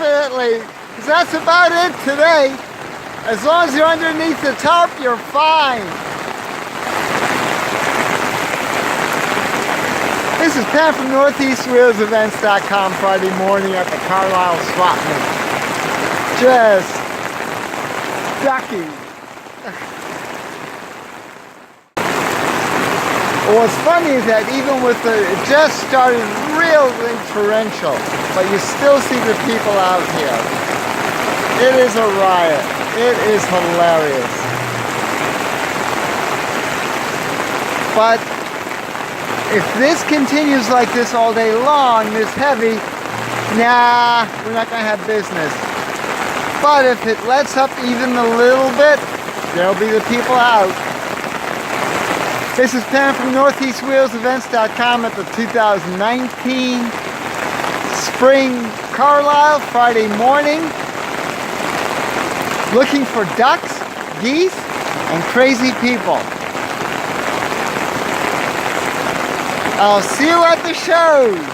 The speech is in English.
definitely. 'Cause that's about it today. As long as you're underneath the tarp, you're fine. This is Pam from NortheastWheelsEvents.com Friday morning at the Carlisle swap meet. Just ducky. What's funny is that even with it just started really torrential, but you still see the people out here. It is a riot. It is hilarious. But if this continues like this all day long, this heavy, nah, we're not going to have business. But if it lets up even a little bit, there'll be the people out. This is Pam from NortheastWheelsEvents.com at the 2019 Spring Carlisle Friday morning. Looking for ducks, geese, and crazy people. I'll see you at the shows.